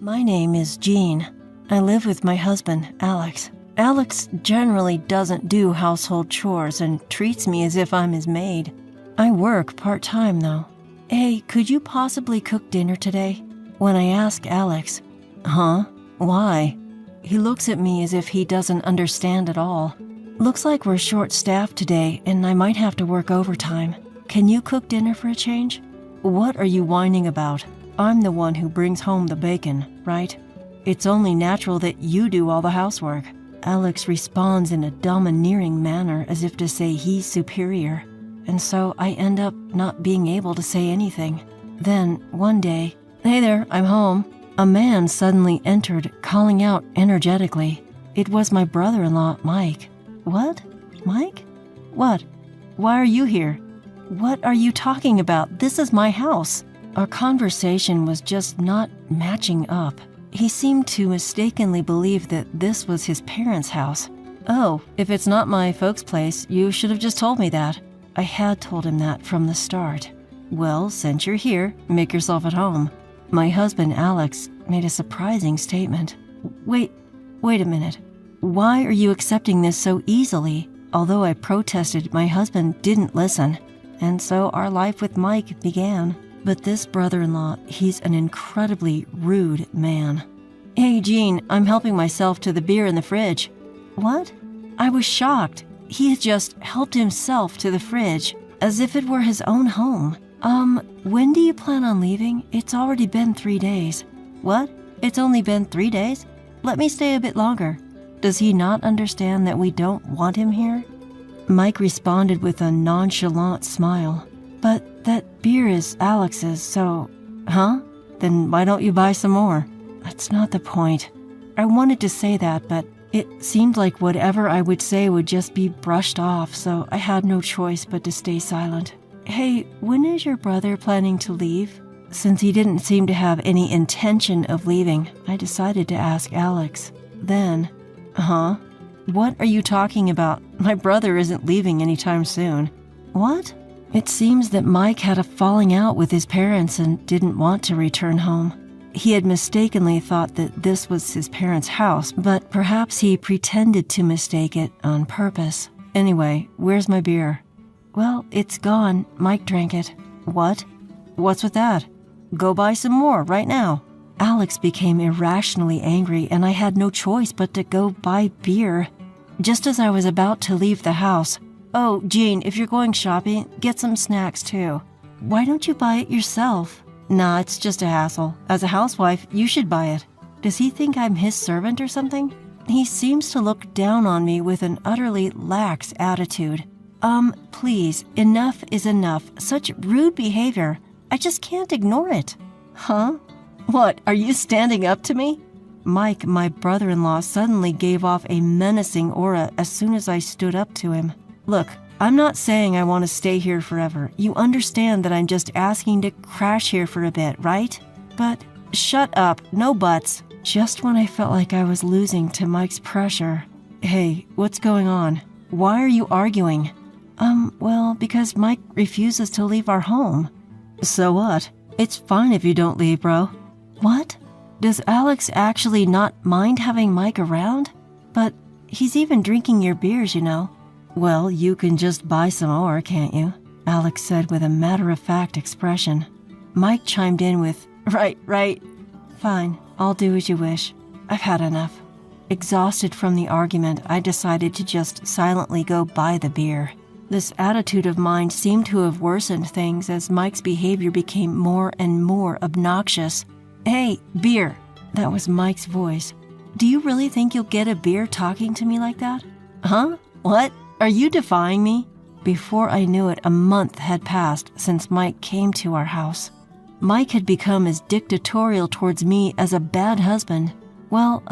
My name is Jean. I live with my husband, Alex. Alex generally doesn't do household chores and treats me as if I'm his maid. I work part-time, though. Hey, could you possibly cook dinner today? When I ask Alex, huh? Why? He looks at me as if he doesn't understand at all. Looks like we're short-staffed today and I might have to work overtime. Can you cook dinner for a change? What are you whining about? I'm the one who brings home the bacon, right? It's only natural that you do all the housework. Alex responds in a domineering manner as if to say he's superior, and so I end up not being able to say anything. Then, one day, "Hey there, I'm home," a man suddenly entered, calling out energetically. It was my brother-in-law, Mike. What? Mike? What? Why are you here? What are you talking about? This is my house. Our conversation was just not matching up. He seemed to mistakenly believe that this was his parents' house. Oh, if it's not my folks' place, you should have just told me that. I had told him that from the start. Well, since you're here, make yourself at home. My husband, Alex, made a surprising statement. Wait a minute. Why are you accepting this so easily? Although I protested, my husband didn't listen. And so our life with Mike began. But this brother-in-law, he's an incredibly rude man. Hey, Jean, I'm helping myself to the beer in the fridge. What? I was shocked. He had just helped himself to the fridge, as if it were his own home. When do you plan on leaving? It's already been 3 days. What? It's only been 3 days? Let me stay a bit longer. Does he not understand that we don't want him here? Mike responded with a nonchalant smile. But that beer is Alex's, so... Huh? Then why don't you buy some more? That's not the point. I wanted to say that, but it seemed like whatever I would say would just be brushed off, so I had no choice but to stay silent. Hey, when is your brother planning to leave? Since he didn't seem to have any intention of leaving, I decided to ask Alex. Then, huh? What are you talking about? My brother isn't leaving anytime soon. What? It seems that Mike had a falling out with his parents and didn't want to return home. He had mistakenly thought that this was his parents' house, but perhaps he pretended to mistake it on purpose. Anyway, where's my beer? Well, it's gone. Mike drank it. What? What's with that? Go buy some more right now. Alex became irrationally angry, and I had no choice but to go buy beer. Just as I was about to leave the house, "Oh, Jean, if you're going shopping, get some snacks too. Why don't you buy it yourself?" Nah, it's just a hassle. As a housewife, you should buy it. Does he think I'm his servant or something? He seems to look down on me with an utterly lax attitude. Please, enough is enough. Such rude behavior. I just can't ignore it. Huh? What, are you standing up to me? Mike, my brother-in-law, suddenly gave off a menacing aura as soon as I stood up to him. Look, I'm not saying I want to stay here forever. You understand that I'm just asking to crash here for a bit, right? But shut up, no buts. Just when I felt like I was losing to Mike's pressure. Hey, what's going on? Why are you arguing? Well, because Mike refuses to leave our home. So what? It's fine if you don't leave, bro. What? Does Alex actually not mind having Mike around? But he's even drinking your beers, you know. Well, you can just buy some more, can't you? Alex said with a matter-of-fact expression. Mike chimed in with, Right. Fine, I'll do as you wish. I've had enough. Exhausted from the argument, I decided to just silently go buy the beer. This attitude of mine seemed to have worsened things as Mike's behavior became more and more obnoxious. Hey, beer. That was Mike's voice. Do you really think you'll get a beer talking to me like that? Huh? What? Are you defying me? Before I knew it, a month had passed since Mike came to our house. Mike had become as dictatorial towards me as a bad husband. Well,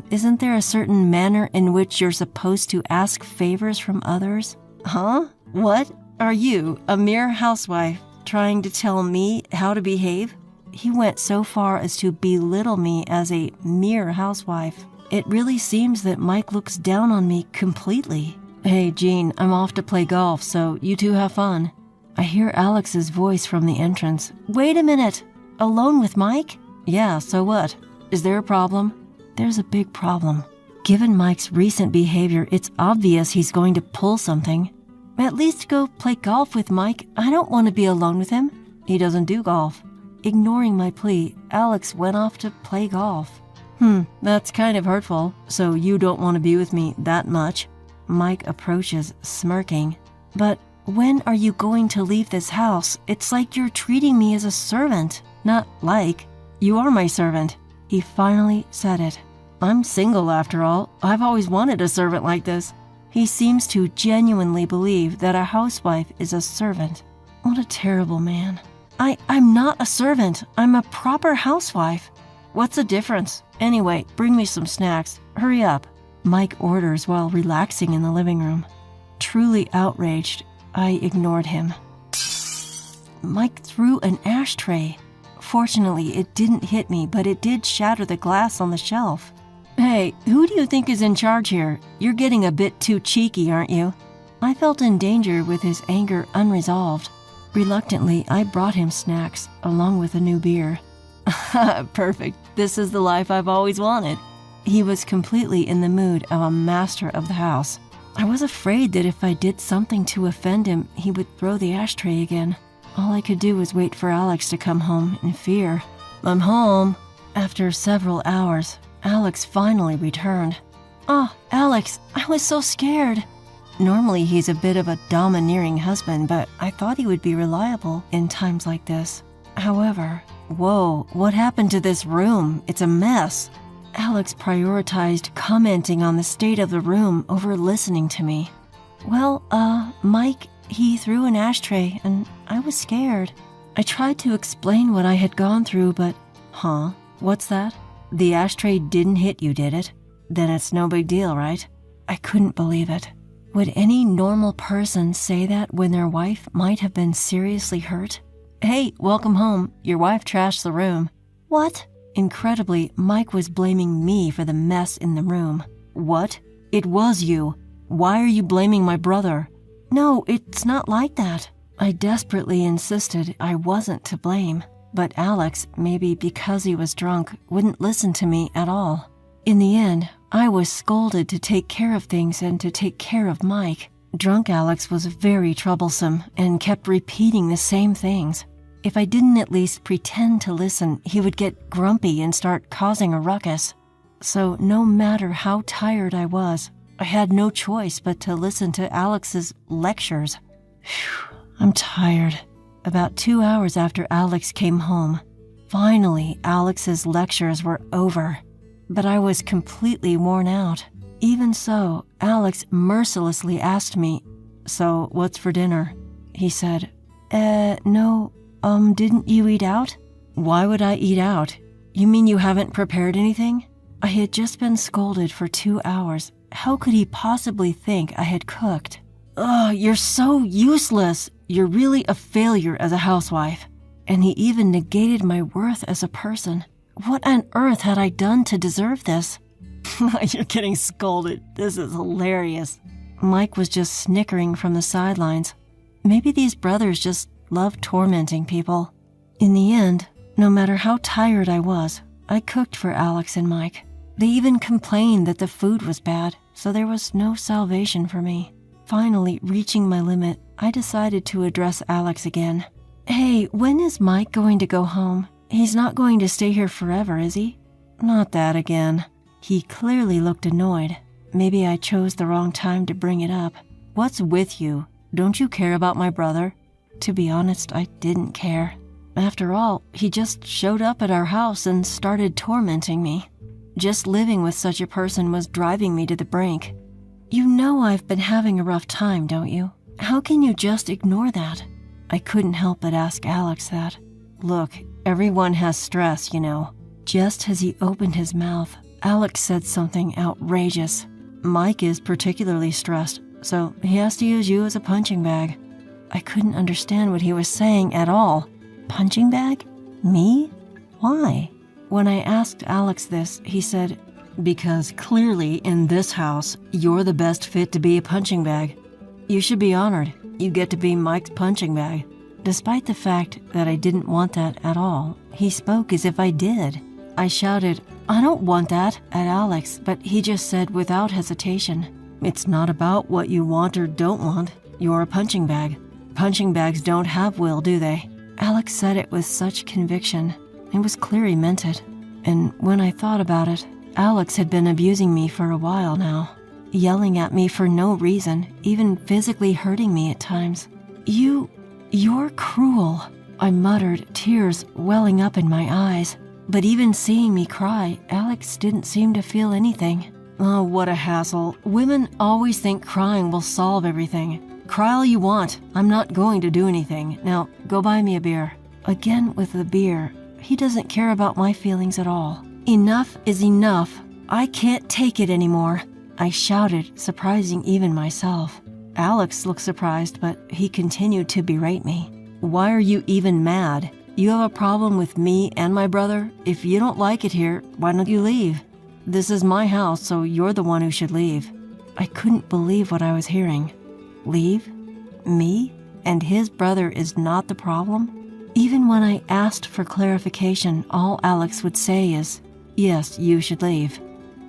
isn't there a certain manner in which you're supposed to ask favors from others? Huh? What? Are you, a mere housewife, trying to tell me how to behave? He went so far as to belittle me as a mere housewife. It really seems that Mike looks down on me completely. Hey, Jean, I'm off to play golf, so you two have fun. I hear Alex's voice from the entrance. Wait a minute! Alone with Mike? Yeah, so what? Is there a problem? There's a big problem. Given Mike's recent behavior, it's obvious he's going to pull something. At least go play golf with Mike. I don't want to be alone with him. He doesn't do golf. Ignoring my plea, Alex went off to play golf. That's kind of hurtful. So you don't want to be with me that much? Mike approaches, smirking. But when are you going to leave this house? It's like you're treating me as a servant. Not like. You are my servant. He finally said it. I'm single after all. I've always wanted a servant like this. He seems to genuinely believe that a housewife is a servant. What a terrible man. I'm not a servant. I'm a proper housewife. What's the difference? Anyway, bring me some snacks. Hurry up. Mike orders while relaxing in the living room. Truly outraged, I ignored him. Mike threw an ashtray. Fortunately, it didn't hit me, but it did shatter the glass on the shelf. Hey, who do you think is in charge here? You're getting a bit too cheeky, aren't you? I felt in danger with his anger unresolved. Reluctantly, I brought him snacks, along with a new beer. Perfect. This is the life I've always wanted. He was completely in the mood of a master of the house. I was afraid that if I did something to offend him, he would throw the ashtray again. All I could do was wait for Alex to come home in fear. I'm home. After several hours, Alex finally returned. Oh, Alex, I was so scared. Normally he's a bit of a domineering husband, but I thought he would be reliable in times like this. However, whoa, what happened to this room? It's a mess. Alex prioritized commenting on the state of the room over listening to me. Well, Mike, he threw an ashtray and I was scared. I tried to explain what I had gone through, but, what's that? The ashtray didn't hit you, did it? Then it's no big deal, right? I couldn't believe it. Would any normal person say that when their wife might have been seriously hurt? Hey, welcome home. Your wife trashed the room. What? Incredibly, Mike was blaming me for the mess in the room. What? It was you. Why are you blaming my brother? No, it's not like that. I desperately insisted I wasn't to blame. But Alex, maybe because he was drunk, wouldn't listen to me at all. In the end, I was scolded to take care of things and to take care of Mike. Drunk Alex was very troublesome and kept repeating the same things. If I didn't at least pretend to listen, he would get grumpy and start causing a ruckus. So no matter how tired I was, I had no choice but to listen to Alex's lectures. Whew, I'm tired. About 2 hours after Alex came home, finally Alex's lectures were over. But I was completely worn out. Even so, Alex mercilessly asked me, "So, what's for dinner?" He said, No, didn't you eat out?" "Why would I eat out? You mean you haven't prepared anything?" I had just been scolded for 2 hours. How could he possibly think I had cooked? Ugh, you're so useless. You're really a failure as a housewife. And he even negated my worth as a person. What on earth had I done to deserve this? You're getting scolded. This is hilarious. Mike was just snickering from the sidelines. Maybe these brothers just love tormenting people. In the end, no matter how tired I was, I cooked for Alex and Mike. They even complained that the food was bad, so there was no salvation for me. Finally, reaching my limit, I decided to address Alex again. Hey, when is Mike going to go home? He's not going to stay here forever, is he? Not that again. He clearly looked annoyed. Maybe I chose the wrong time to bring it up. What's with you? Don't you care about my brother? To be honest, I didn't care. After all, he just showed up at our house and started tormenting me. Just living with such a person was driving me to the brink. You know I've been having a rough time, don't you? How can you just ignore that? I couldn't help but ask Alex that. Look, everyone has stress, you know. Just as he opened his mouth, Alex said something outrageous. Mike is particularly stressed, so he has to use you as a punching bag. I couldn't understand what he was saying at all. Punching bag? Me? Why? When I asked Alex this, he said, because clearly in this house, you're the best fit to be a punching bag. You should be honored. You get to be Mike's punching bag. Despite the fact that I didn't want that at all, he spoke as if I did. I shouted, I don't want that at Alex, but he just said without hesitation, "It's not about what you want or don't want. You're a punching bag. Punching bags don't have will, do they?" Alex said it with such conviction. It was clear he meant it. And when I thought about it, Alex had been abusing me for a while now, yelling at me for no reason, even physically hurting me at times. You're cruel," I muttered, tears welling up in my eyes. But even seeing me cry, Alex didn't seem to feel anything. Oh, what a hassle. Women always think crying will solve everything. Cry all you want. I'm not going to do anything. Now, go buy me a beer. Again with the beer. He doesn't care about my feelings at all. Enough is enough. I can't take it anymore, I shouted, surprising even myself. Alex looked surprised, but he continued to berate me. "Why are you even mad? You have a problem with me and my brother? If you don't like it here, why don't you leave? This is my house, so you're the one who should leave." I couldn't believe what I was hearing. Leave? Me? And his brother is not the problem? Even when I asked for clarification, all Alex would say is, "Yes, you should leave."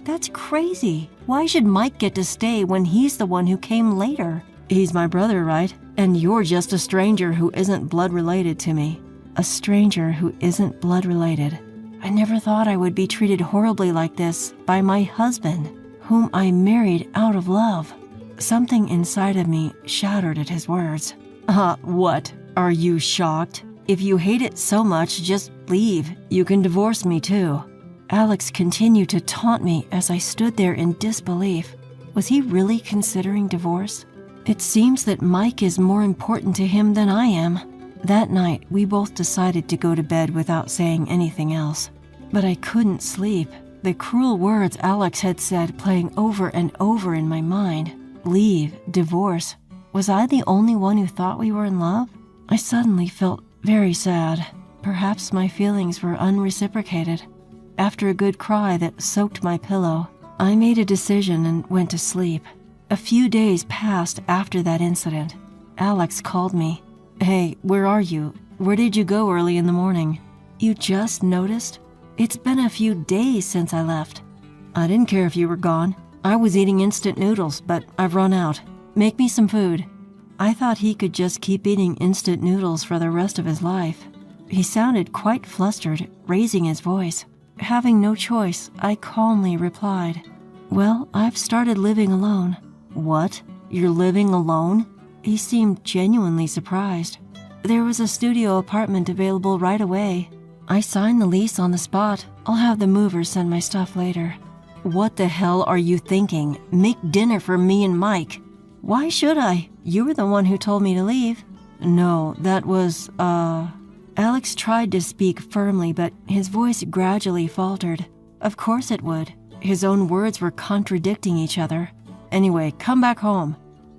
That's crazy. Why should Mike get to stay when he's the one who came later? He's my brother, right? And you're just a stranger who isn't blood related to me. A stranger who isn't blood related. I never thought I would be treated horribly like this by my husband, whom I married out of love. Something inside of me shuddered at his words. What? Are you shocked? If you hate it so much, just leave. You can divorce me too. Alex continued to taunt me as I stood there in disbelief. Was he really considering divorce? It seems that Mike is more important to him than I am. That night, we both decided to go to bed without saying anything else. But I couldn't sleep. The cruel words Alex had said playing over and over in my mind. Leave, divorce. Was I the only one who thought we were in love? I suddenly felt very sad. Perhaps my feelings were unreciprocated. After a good cry that soaked my pillow, I made a decision and went to sleep. A few days passed after that incident. Alex called me. "Hey, where are you? Where did you go early in the morning? You just noticed? It's been a few days since I left." "I didn't care if you were gone. I was eating instant noodles, but I've run out. Make me some food." I thought he could just keep eating instant noodles for the rest of his life. He sounded quite flustered, raising his voice. Having no choice, I calmly replied, "Well, I've started living alone." "What? You're living alone?" He seemed genuinely surprised. "There was a studio apartment available right away. I signed the lease on the spot. I'll have the movers send my stuff later." "What the hell are you thinking? Make dinner for me and Mike." "Why should I? You were the one who told me to leave." "No, that was, Alex tried to speak firmly, but his voice gradually faltered. Of course it would. His own words were contradicting each other. "Anyway, come back home.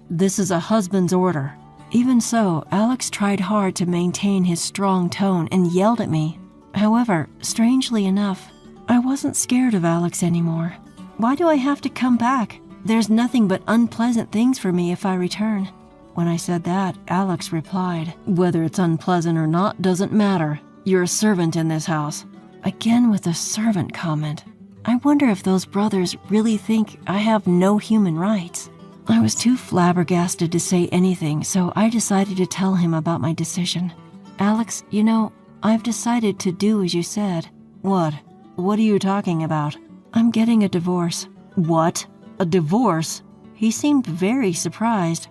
This is a husband's order." Even so, Alex tried hard to maintain his strong tone and yelled at me. However, strangely enough, I wasn't scared of Alex anymore. Why do I have to come back? There's nothing but unpleasant things for me if I return. When I said that, Alex replied, "Whether it's unpleasant or not doesn't matter. You're a servant in this house." Again with the servant comment. I wonder if those brothers really think I have no human rights. I was too flabbergasted to say anything, so I decided to tell him about my decision. "Alex, I've decided to do as you said." "What? What are you talking about?" "I'm getting a divorce." "What? A divorce?" He seemed very surprised.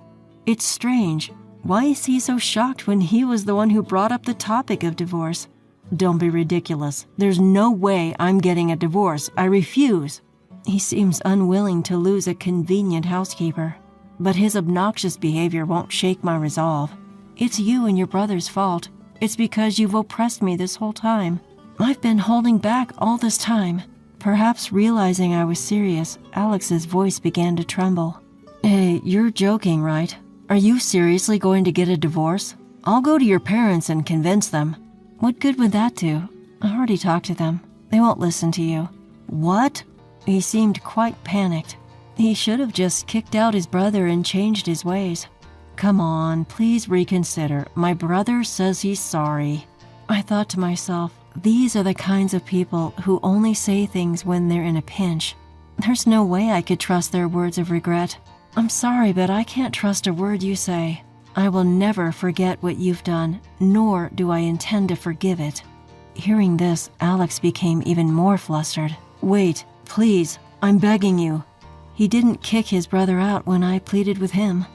It's strange. Why is he so shocked when he was the one who brought up the topic of divorce? "Don't be ridiculous. There's no way I'm getting a divorce. I refuse." He seems unwilling to lose a convenient housekeeper, but his obnoxious behavior won't shake my resolve. "It's you and your brother's fault. It's because you've oppressed me this whole time. I've been holding back all this time." Perhaps realizing I was serious, Alex's voice began to tremble. "Hey, you're joking, right? Are you seriously going to get a divorce? I'll go to your parents and convince them." "What good would that do? I already talked to them. They won't listen to you." "What?" He seemed quite panicked. He should have just kicked out his brother and changed his ways. "Come on, please reconsider. My brother says he's sorry." I thought to myself, these are the kinds of people who only say things when they're in a pinch. There's no way I could trust their words of regret. I'm sorry, but I can't trust a word you say. I will never forget what you've done, nor do I intend to forgive it." Hearing this, Alex became even more flustered. "Wait, please, I'm begging you." He didn't kick his brother out when I pleaded with him.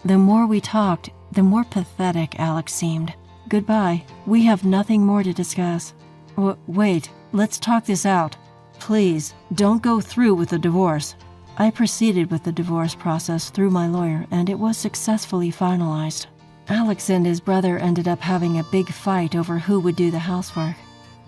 The more we talked, the more pathetic Alex seemed. "Goodbye. We have nothing more to discuss." Wait, let's talk this out. Please, don't go through with the divorce." I proceeded with the divorce process through my lawyer, and it was successfully finalized. Alex and his brother ended up having a big fight over who would do the housework.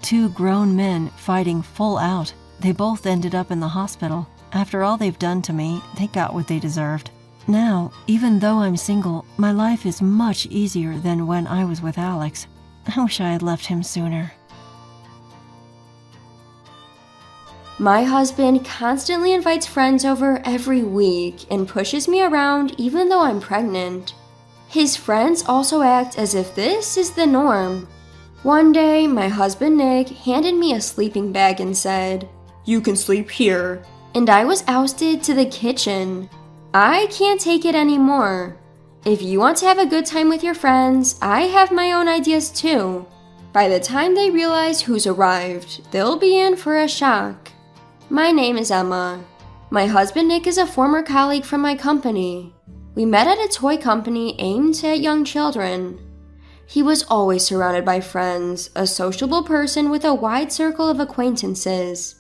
Two grown men fighting full out. They both ended up in the hospital. After all they've done to me, they got what they deserved. Now, even though I'm single, my life is much easier than when I was with Alex. I wish I had left him sooner. My husband constantly invites friends over every week and pushes me around even though I'm pregnant. His friends also act as if this is the norm. One day, my husband Nick handed me a sleeping bag and said, "You can sleep here." And I was ousted to the kitchen. I can't take it anymore. If you want to have a good time with your friends, I have my own ideas too. By the time they realize who's arrived, they'll be in for a shock. My name is Emma. My husband Nick is a former colleague from my company. We met at a toy company aimed at young children. He was always surrounded by friends, a sociable person with a wide circle of acquaintances.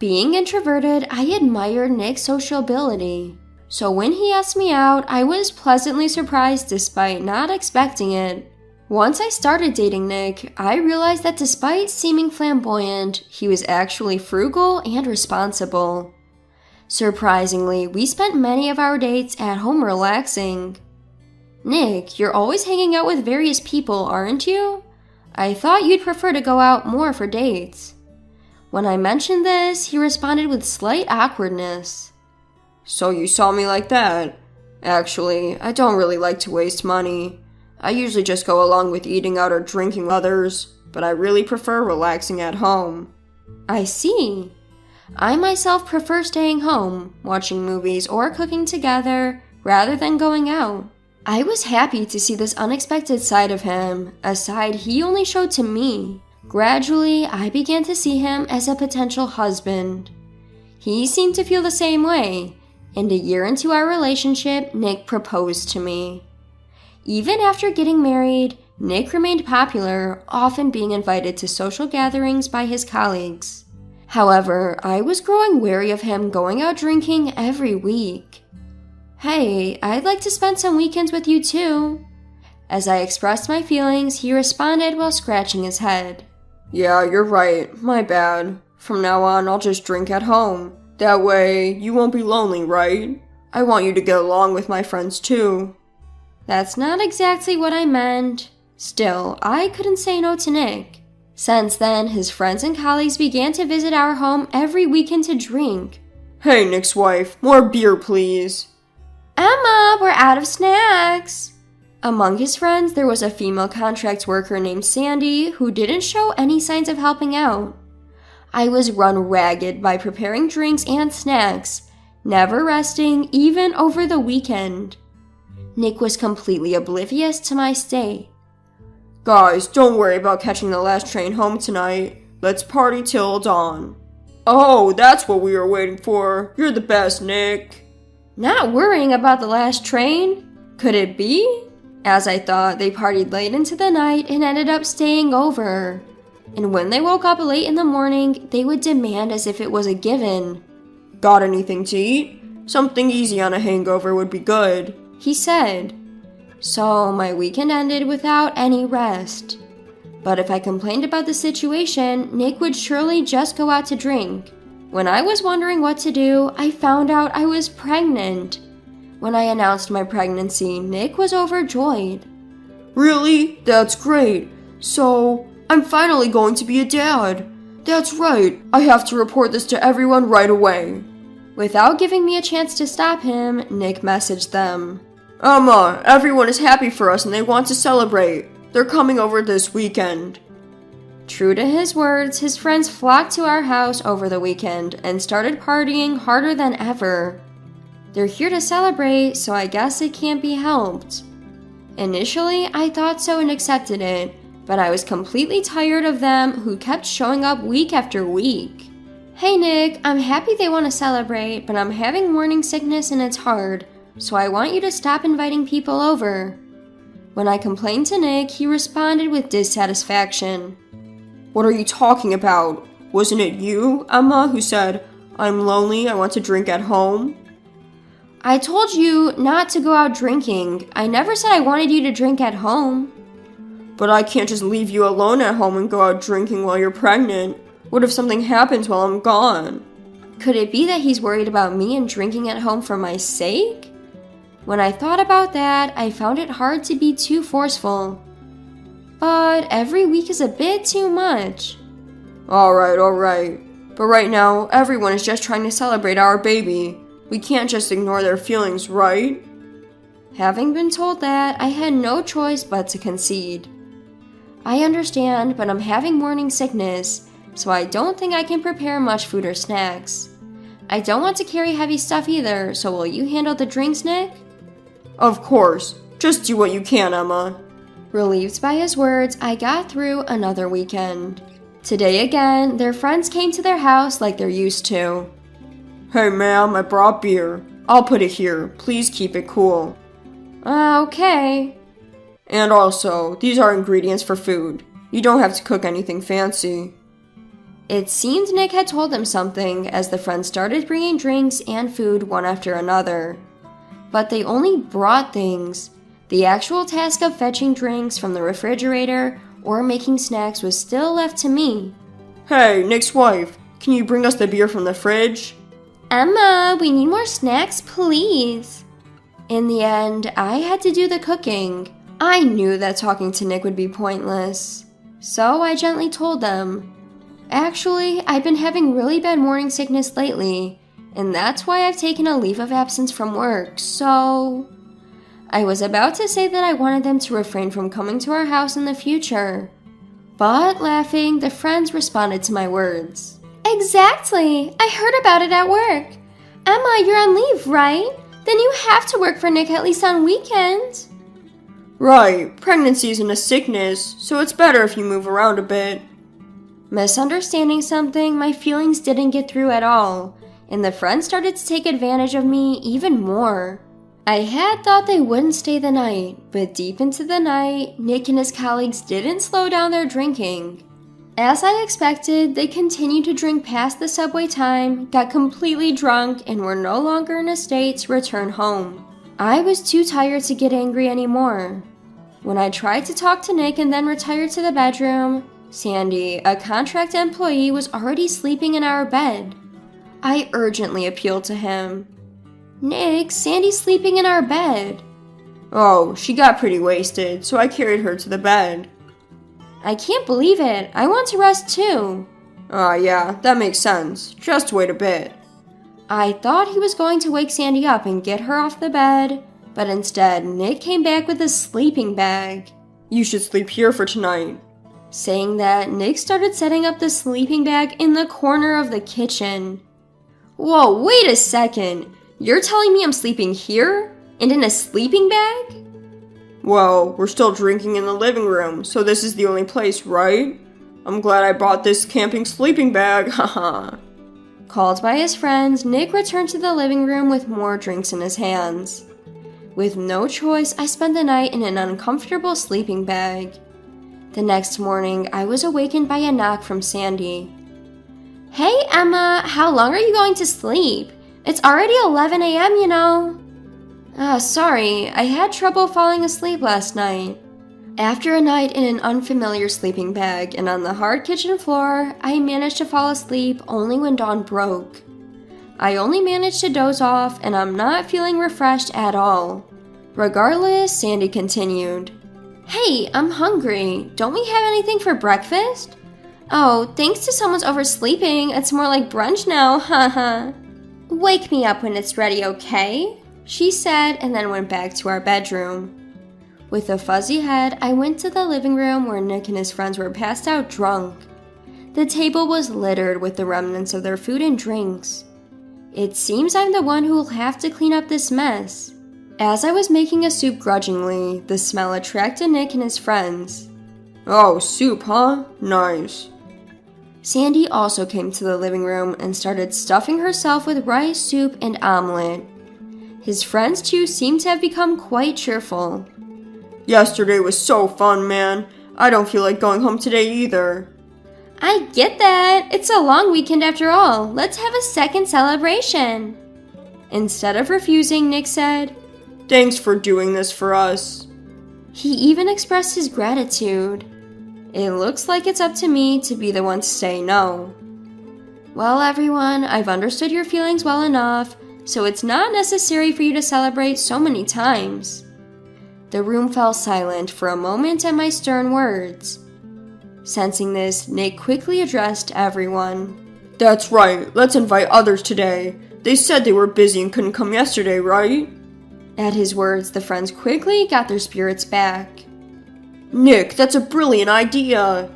Being introverted, I admired Nick's sociability. So when he asked me out, I was pleasantly surprised despite not expecting it. Once I started dating Nick, I realized that despite seeming flamboyant, he was actually frugal and responsible. Surprisingly, we spent many of our dates at home relaxing. "Nick, you're always hanging out with various people, aren't you? I thought you'd prefer to go out more for dates." When I mentioned this, he responded with slight awkwardness. "So you saw me like that? Actually, I don't really like to waste money. I usually just go along with eating out or drinking with others, but I really prefer relaxing at home." "I see. I myself prefer staying home, watching movies or cooking together, rather than going out." I was happy to see this unexpected side of him, a side he only showed to me. Gradually, I began to see him as a potential husband. He seemed to feel the same way, and a year into our relationship, Nick proposed to me. Even after getting married, Nick remained popular, often being invited to social gatherings by his colleagues. However, I was growing wary of him going out drinking every week. "Hey, I'd like to spend some weekends with you too." As I expressed my feelings, he responded while scratching his head. "Yeah, you're right. My bad. From now on, I'll just drink at home. That way, you won't be lonely, right? I want you to get along with my friends too." That's not exactly what I meant. Still, I couldn't say no to Nick. Since then, his friends and colleagues began to visit our home every weekend to drink. "Hey, Nick's wife, more beer, please." "Emma, we're out of snacks." Among his friends, there was a female contract worker named Sandy who didn't show any signs of helping out. I was run ragged by preparing drinks and snacks, never resting even over the weekend. Nick was completely oblivious to my state. "Guys, don't worry about catching the last train home tonight. Let's party till dawn." "Oh, that's what we were waiting for. You're the best, Nick." Not worrying about the last train? Could it be? As I thought, they partied late into the night and ended up staying over. And when they woke up late in the morning, they would demand as if it was a given. "Got anything to eat? Something easy on a hangover would be good," he said. So my weekend ended without any rest. But if I complained about the situation, Nick would surely just go out to drink. When I was wondering what to do, I found out I was pregnant. When I announced my pregnancy, Nick was overjoyed. "Really? That's great. So, I'm finally going to be a dad. That's right. I have to report this to everyone right away." Without giving me a chance to stop him, Nick messaged them. "Emma, everyone is happy for us and they want to celebrate. They're coming over this weekend." True to his words, his friends flocked to our house over the weekend and started partying harder than ever. They're here to celebrate, so I guess it can't be helped. Initially, I thought so and accepted it, but I was completely tired of them who kept showing up week after week. Hey Nick, I'm happy they want to celebrate, but I'm having morning sickness and it's hard, so I want you to stop inviting people over. When I complained to Nick, he responded with dissatisfaction. What are you talking about? Wasn't it you, Emma, who said, "I'm lonely, I want to drink at home"? I told you not to go out drinking. I never said I wanted you to drink at home. But I can't just leave you alone at home and go out drinking while you're pregnant. What if something happens while I'm gone? Could it be that he's worried about me and drinking at home for my sake? When I thought about that, I found it hard to be too forceful. But every week is a bit too much. Alright. But right now, everyone is just trying to celebrate our baby. We can't just ignore their feelings, right? Having been told that, I had no choice but to concede. I understand, but I'm having morning sickness, so I don't think I can prepare much food or snacks. I don't want to carry heavy stuff either, so will you handle the drinks, Nick? Of course. Just do what you can, Emma. Relieved by his words, I got through another weekend. Today again, their friends came to their house like they're used to. Hey ma'am, I brought beer. I'll put it here. Please keep it cool. Okay. And also, these are ingredients for food. You don't have to cook anything fancy. It seemed Nick had told them something as the friends started bringing drinks and food one after another. But they only brought things. The actual task of fetching drinks from the refrigerator or making snacks was still left to me. Hey, Nick's wife, can you bring us the beer from the fridge? Emma, we need more snacks, please. In the end, I had to do the cooking. I knew that talking to Nick would be pointless. So I gently told them, actually, I've been having really bad morning sickness lately, and that's why I've taken a leave of absence from work, so... I was about to say that I wanted them to refrain from coming to our house in the future. But, laughing, the friends responded to my words. Exactly! I heard about it at work. Emma, you're on leave, right? Then you have to work for Nick at least on weekends. Right, pregnancy isn't a sickness, so it's better if you move around a bit. Misunderstanding something, my feelings didn't get through at all, and the friends started to take advantage of me even more. I had thought they wouldn't stay the night, but deep into the night, Nick and his colleagues didn't slow down their drinking. As I expected, they continued to drink past the subway time, got completely drunk, and were no longer in a state to return home. I was too tired to get angry anymore. When I tried to talk to Nick and then retired to the bedroom, Sandy, a contract employee, was already sleeping in our bed. I urgently appealed to him. Nick, Sandy's sleeping in our bed. Oh, she got pretty wasted, so I carried her to the bed. I can't believe it. I want to rest too. Yeah, that makes sense. Just wait a bit. I thought he was going to wake Sandy up and get her off the bed, but instead, Nick came back with a sleeping bag. You should sleep here for tonight. Saying that, Nick started setting up the sleeping bag in the corner of the kitchen. Whoa, wait a second. You're telling me I'm sleeping here? And in a sleeping bag? Well, we're still drinking in the living room, so this is the only place, right? I'm glad I brought this camping sleeping bag, haha. Called by his friends, Nick returned to the living room with more drinks in his hands. With no choice, I spent the night in an uncomfortable sleeping bag. The next morning, I was awakened by a knock from Sandy. Hey, Emma, how long are you going to sleep? It's already 11 a.m., you know. Sorry, I had trouble falling asleep last night. After a night in an unfamiliar sleeping bag and on the hard kitchen floor, I managed to fall asleep only when dawn broke. I only managed to doze off, and I'm not feeling refreshed at all. Regardless, Sandy continued. Hey, I'm hungry. Don't we have anything for breakfast? Oh, thanks to someone's oversleeping, it's more like brunch now, haha. Wake me up when it's ready, okay? She said, and then went back to our bedroom. With a fuzzy head, I went to the living room where Nick and his friends were passed out drunk. The table was littered with the remnants of their food and drinks. It seems I'm the one who will have to clean up this mess. As I was making a soup grudgingly, the smell attracted Nick and his friends. Oh, soup, huh? Nice. Sandy also came to the living room and started stuffing herself with rice, soup, and omelet. His friends too seemed to have become quite cheerful. Yesterday was so fun, man. I don't feel like going home today either. I get that. It's a long weekend after all. Let's have a second celebration. Instead of refusing, Nick said, Thanks for doing this for us. He even expressed his gratitude. It looks like it's up to me to be the one to say no. Well, everyone, I've understood your feelings well enough, so it's not necessary for you to celebrate so many times. The room fell silent for a moment at my stern words. Sensing this, Nick quickly addressed everyone. That's right, let's invite others today. They said they were busy and couldn't come yesterday, right? At his words, the friends quickly got their spirits back. Nick, that's a brilliant idea.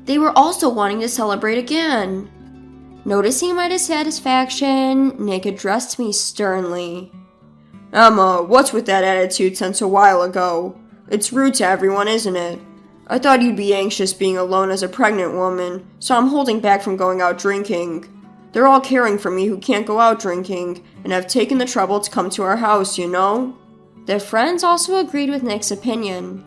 They were also wanting to celebrate again. Noticing my dissatisfaction, Nick addressed me sternly. Emma, what's with that attitude since a while ago? It's rude to everyone, isn't it? I thought you'd be anxious being alone as a pregnant woman, so I'm holding back from going out drinking. They're all caring for me who can't go out drinking, and have taken the trouble to come to our house, you know? The friends also agreed with Nick's opinion.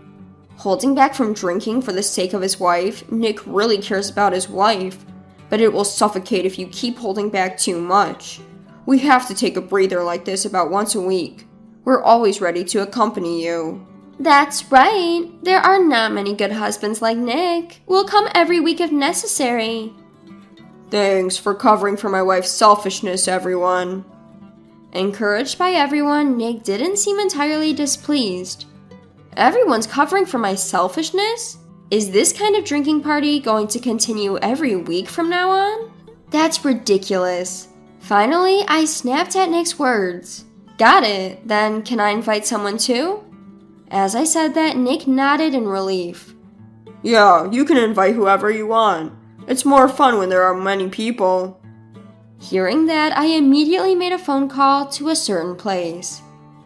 Holding back from drinking for the sake of his wife, Nick really cares about his wife, but it will suffocate if you keep holding back too much. We have to take a breather like this about once a week. We're always ready to accompany you. That's right. There are not many good husbands like Nick. We'll come every week if necessary. Thanks for covering for my wife's selfishness, everyone. Encouraged by everyone, Nick didn't seem entirely displeased. Everyone's covering for my selfishness? Is this kind of drinking party going to continue every week from now on? That's ridiculous. Finally, I snapped at Nick's words. Got it. Then can I invite someone too? As I said that, Nick nodded in relief. Yeah, you can invite whoever you want. It's more fun when there are many people. Hearing that, I immediately made a phone call to a certain place.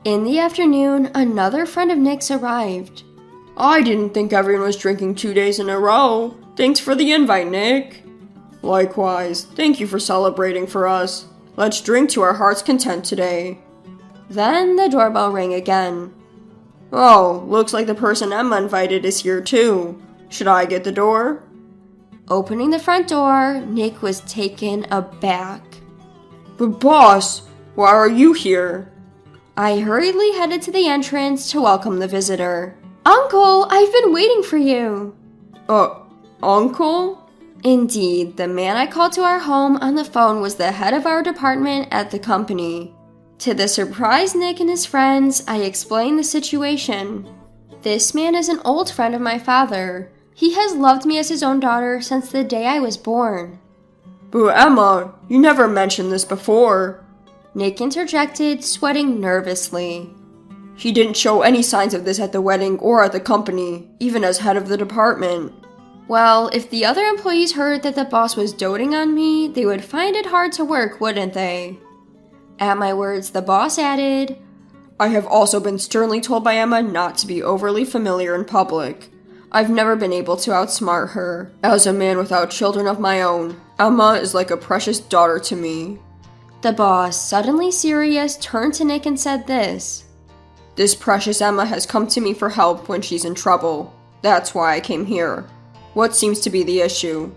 In the afternoon, another friend of Nick's arrived. I didn't think everyone was drinking 2 days in a row. Thanks for the invite, Nick. Likewise, thank you for celebrating for us. Let's drink to our heart's content today. Then the doorbell rang again. Oh, looks like the person Emma invited is here too. Should I get the door? Opening the front door, Nick was taken aback. But boss, why are you here? I hurriedly headed to the entrance to welcome the visitor. Uncle, I've been waiting for you. Uncle? Indeed, the man I called to our home on the phone was the head of our department at the company. To the surprised Nick and his friends, I explained the situation. This man is an old friend of my father. He has loved me as his own daughter since the day I was born. But Emma, you never mentioned this before. Nick interjected, sweating nervously. He didn't show any signs of this at the wedding or at the company, even as head of the department. Well, if the other employees heard that the boss was doting on me, they would find it hard to work, wouldn't they? At my words, the boss added, I have also been sternly told by Emma not to be overly familiar in public. I've never been able to outsmart her. As a man without children of my own, Emma is like a precious daughter to me. The boss, suddenly serious, turned to Nick and said this. This precious Emma has come to me for help when she's in trouble. That's why I came here. What seems to be the issue?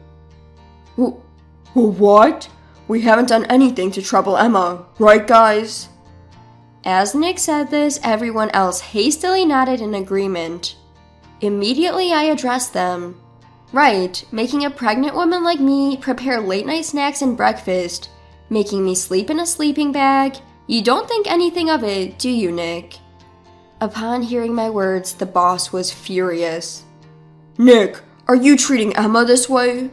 What? We haven't done anything to trouble Emma, right guys? As Nick said this, everyone else hastily nodded in agreement. Immediately I addressed them. Right, making a pregnant woman like me prepare late night snacks and breakfast, making me sleep in a sleeping bag. You don't think anything of it, do you, Nick? Upon hearing my words, the boss was furious. Nick, are you treating Emma this way?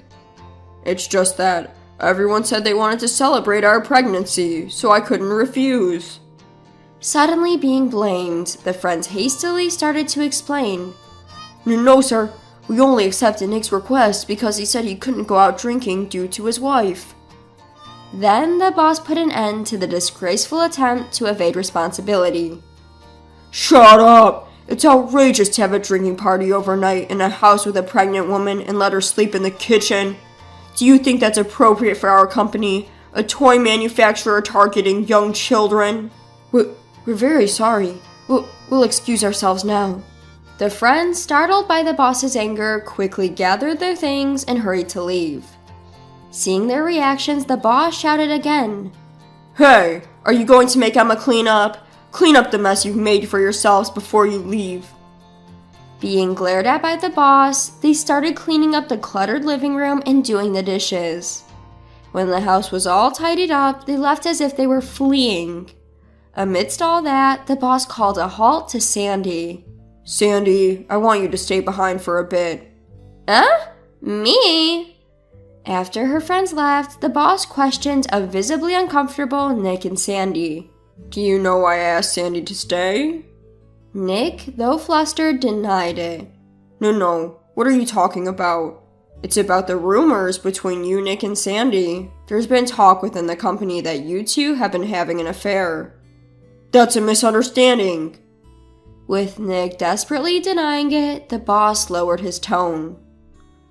It's just that everyone said they wanted to celebrate our pregnancy, so I couldn't refuse. Suddenly being blamed, the friends hastily started to explain. No, sir. We only accepted Nick's request because he said he couldn't go out drinking due to his wife. Then the boss put an end to the disgraceful attempt to evade responsibility. Shut up! It's outrageous to have a drinking party overnight in a house with a pregnant woman and let her sleep in the kitchen. Do you think that's appropriate for our company, a toy manufacturer targeting young children? We're very sorry. We'll excuse ourselves now. The friends, startled by the boss's anger, quickly gathered their things and hurried to leave. Seeing their reactions, the boss shouted again. Hey, are you going to make Emma clean up? Clean up the mess you've made for yourselves before you leave. Being glared at by the boss, they started cleaning up the cluttered living room and doing the dishes. When the house was all tidied up, they left as if they were fleeing. Amidst all that, the boss called a halt to Sandy. Sandy, I want you to stay behind for a bit. Me? After her friends left, the boss questioned a visibly uncomfortable Nick and Sandy. Do you know why I asked Sandy to stay? Nick, though flustered, denied it. No. What are you talking about? It's about the rumors between you, Nick, and Sandy. There's been talk within the company that you two have been having an affair. That's a misunderstanding. With Nick desperately denying it, the boss lowered his tone.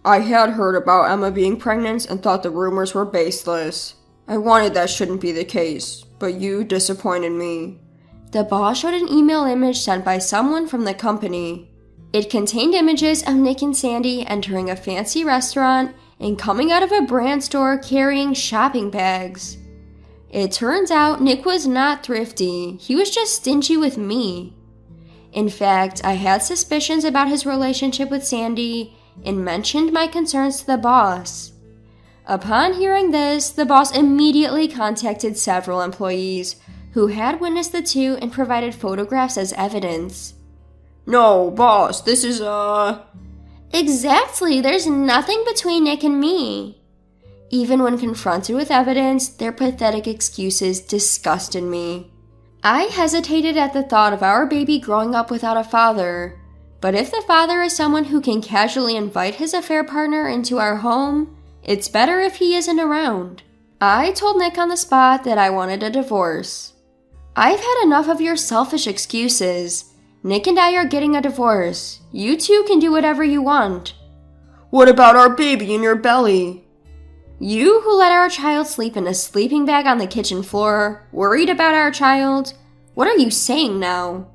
I had heard about Emma being pregnant and thought the rumors were baseless. I wanted that shouldn't be the case, but you disappointed me. The boss showed an email image sent by someone from the company. It contained images of Nick and Sandy entering a fancy restaurant and coming out of a brand store carrying shopping bags. It turns out Nick was not thrifty, he was just stingy with me. In fact, I had suspicions about his relationship with Sandy and mentioned my concerns to the boss. Upon hearing this, the boss immediately contacted several employees who had witnessed the two and provided photographs as evidence. No, boss, this is, Exactly, there's nothing between Nick and me. Even when confronted with evidence, their pathetic excuses disgusted me. I hesitated at the thought of our baby growing up without a father, but if the father is someone who can casually invite his affair partner into our home, it's better if he isn't around. I told Nick on the spot that I wanted a divorce. I've had enough of your selfish excuses. Nick and I are getting a divorce. You two can do whatever you want. What about our baby in your belly? You who let our child sleep in a sleeping bag on the kitchen floor, worried about our child? What are you saying now?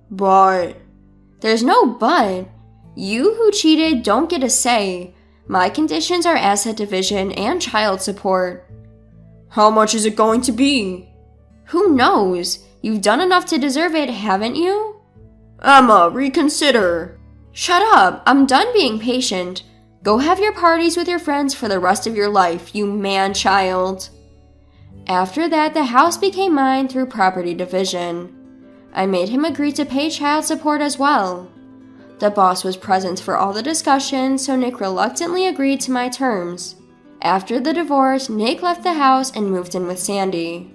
But... There's no but. You who cheated don't get a say. My conditions are asset division and child support. How much is it going to be? Who knows? You've done enough to deserve it, haven't you? Emma, reconsider. Shut up. I'm done being patient. Go have your parties with your friends for the rest of your life, you man-child. After that, the house became mine through property division. I made him agree to pay child support as well. The boss was present for all the discussion, so Nick reluctantly agreed to my terms. After the divorce, Nick left the house and moved in with Sandy.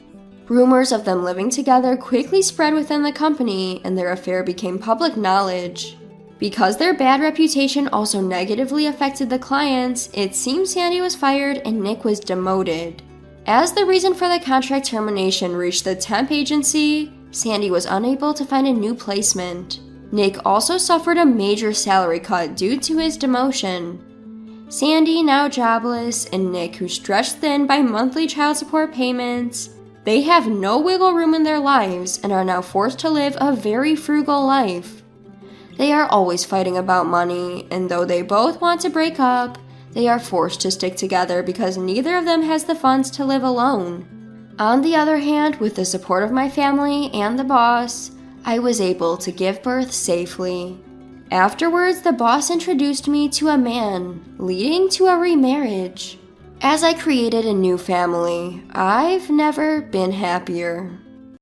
Rumors of them living together quickly spread within the company, and their affair became public knowledge. Because their bad reputation also negatively affected the clients, it seems Sandy was fired and Nick was demoted. As the reason for the contract termination reached the temp agency, Sandy was unable to find a new placement. Nick also suffered a major salary cut due to his demotion. Sandy, now jobless, and Nick, who's stretched thin by monthly child support payments, they have no wiggle room in their lives and are now forced to live a very frugal life. They are always fighting about money, and though they both want to break up, they are forced to stick together because neither of them has the funds to live alone. On the other hand, with the support of my family and the boss, I was able to give birth safely. Afterwards, the boss introduced me to a man, leading to a remarriage. As I created a new family, I've never been happier.